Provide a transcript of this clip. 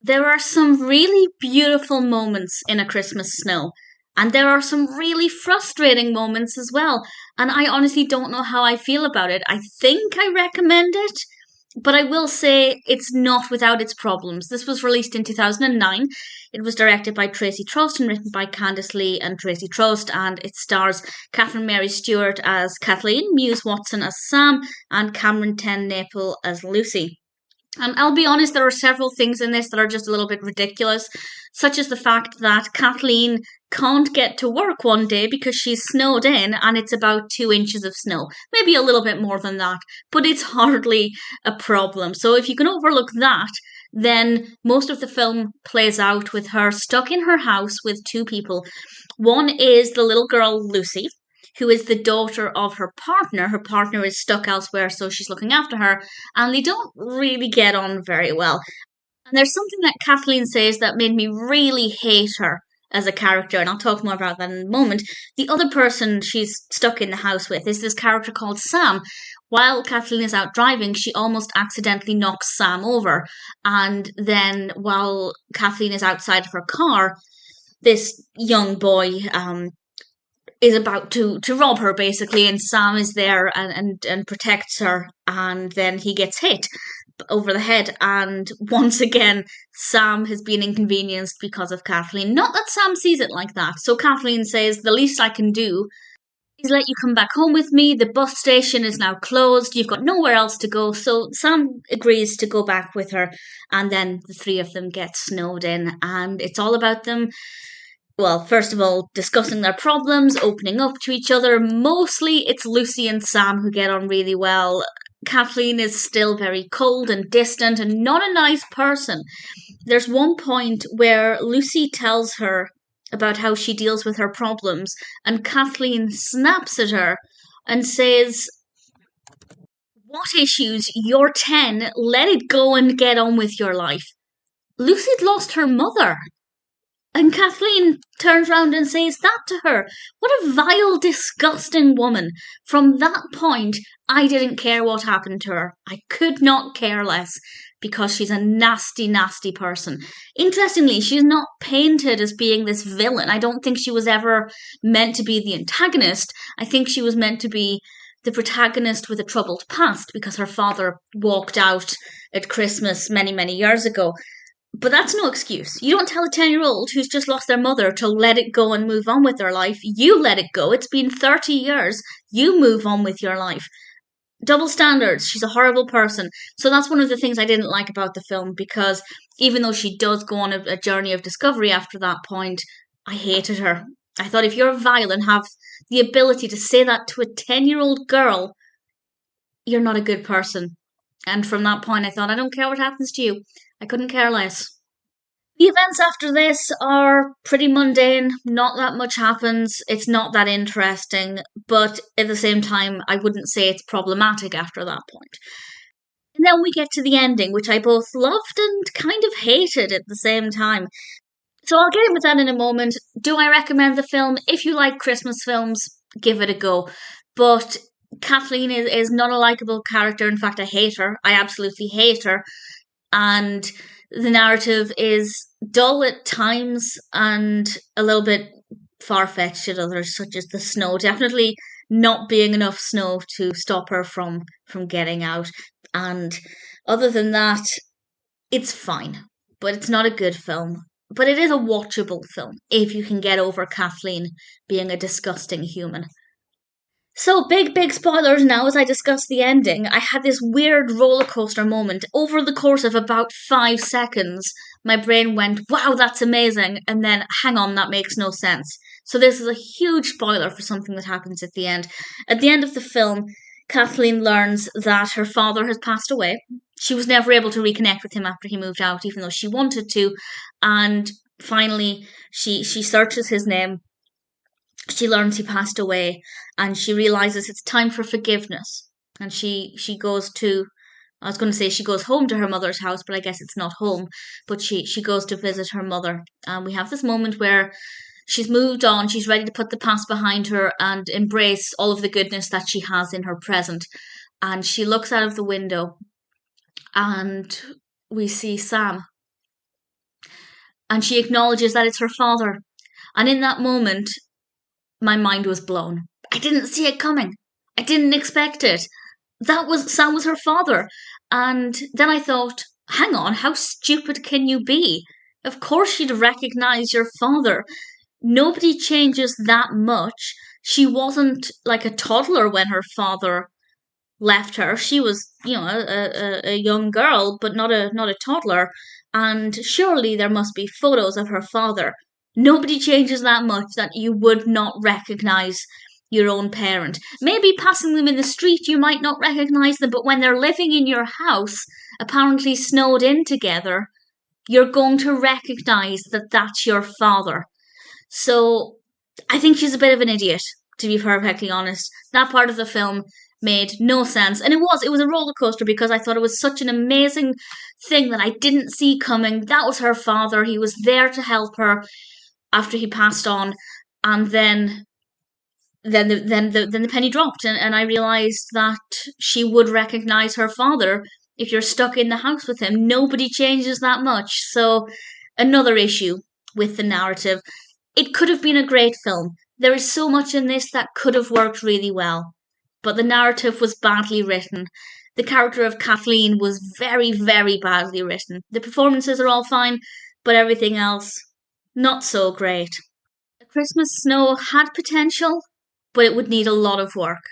There are some really beautiful moments in A Christmas Snow, and there are some really frustrating moments as well. And I honestly don't know how I feel about it. I think I recommend it, but I will say it's not without its problems. This was released in 2009. It was directed by Tracy Trost and written by Candace Lee and Tracy Trost, and it stars Catherine Mary Stewart as Kathleen, Muse Watson as Sam, and Cameron Ten Napel as Lucy. I'll be honest, there are several things in this that are just a little bit ridiculous, such as the fact that Kathleen can't get to work one day because she's snowed in and it's about 2 inches of snow. Maybe a little bit more than that, but it's hardly a problem. So if you can overlook that, then most of the film plays out with her stuck in her house with two people. One is the little girl, Lucy, who is the daughter of her partner. Her partner is stuck elsewhere, so she's looking after her, and they don't really get on very well. And there's something that Kathleen says that made me really hate her as a character, and I'll talk more about that in a moment. The other person she's stuck in the house with is this character called Sam. While Kathleen is out driving, she almost accidentally knocks Sam over. And then while Kathleen is outside of her car, this young boy is about to rob her basically, and Sam is there and protects her, and then he gets hit over the head, and once again Sam has been inconvenienced because of Kathleen. Not that Sam sees it like that, so Kathleen says, the least I can do is let you come back home with me. The bus station is now closed, you've got nowhere else to go. So Sam agrees to go back with her, and then the three of them get snowed in, and it's all about them, well, first of all, discussing their problems, opening up to each other. Mostly it's Lucy and Sam who get on really well. Kathleen is still very cold and distant and not a nice person. There's one point where Lucy tells her about how she deals with her problems, and Kathleen snaps at her and says, "What issues? You're 10, let it go and get on with your life." Lucy'd lost her mother. And Kathleen turns round and says that to her. What a vile, disgusting woman. From that point, I didn't care what happened to her. I could not care less, because she's a nasty, nasty person. Interestingly, she's not painted as being this villain. I don't think she was ever meant to be the antagonist. I think she was meant to be the protagonist with a troubled past, because her father walked out at Christmas many, many years ago. But that's no excuse. You don't tell a 10-year-old who's just lost their mother to let it go and move on with their life. You let it go. It's been 30 years. You move on with your life. Double standards. She's a horrible person. So that's one of the things I didn't like about the film, because even though she does go on a journey of discovery after that point, I hated her. I thought, if you're vile and have the ability to say that to a 10-year-old girl, you're not a good person. And from that point, I thought, I don't care what happens to you. I couldn't care less. The events after this are pretty mundane. Not that much happens. It's not that interesting. But at the same time, I wouldn't say it's problematic after that point. And then we get to the ending, which I both loved and kind of hated at the same time. So I'll get in with that in a moment. Do I recommend the film? If you like Christmas films, give it a go. But Kathleen is not a likeable character. In fact, I hate her. I absolutely hate her. And the narrative is dull at times and a little bit far-fetched at others, such as the snow. Definitely not being enough snow to stop her from getting out. And other than that, it's fine. But it's not a good film. But it is a watchable film, if you can get over Kathleen being a disgusting human. So, big spoilers now as I discuss the ending. I had this weird roller coaster moment. Over the course of about 5 seconds, my brain went, wow, that's amazing. And then, hang on, that makes no sense. So this is a huge spoiler for something that happens at the end. At the end of the film, Kathleen learns that her father has passed away. She was never able to reconnect with him after he moved out, even though she wanted to. And finally, she searches his name. She learns he passed away, and she realizes it's time for forgiveness. And she goes to, I was going to say she goes home to her mother's house, but I guess it's not home. But she goes to visit her mother. And we have this moment where she's moved on. She's ready to put the past behind her and embrace all of the goodness that she has in her present. And she looks out of the window, and we see Sam. and she acknowledges that it's her father. And in that moment, my mind was blown. I didn't see it coming. I didn't expect it. Sam was her father. And then I thought, hang on, how stupid can you be? Of course she'd recognize your father. Nobody changes that much. She wasn't like a toddler when her father left her. She was, a young girl, but not a toddler. And surely there must be photos of her father. Nobody changes that much that you would not recognize your own parent. Maybe passing them in the street, you might not recognize them, but when they're living in your house, apparently snowed in together, you're going to recognize that that's your father. So I think she's a bit of an idiot, to be perfectly honest. That part of the film made no sense. And it was a roller coaster because I thought it was such an amazing thing that I didn't see coming. That was her father. He was there to help her after he passed on. And then the penny dropped, and I realized that she would recognize her father if you're stuck in the house with him. Nobody changes that much. So another issue with the narrative. It could have been a great film. There is so much in this that could have worked really well, but the narrative was badly written. The character of Kathleen was very, very badly written. The performances are all fine, but everything else, not so great. A Christmas Snow had potential, but it would need a lot of work.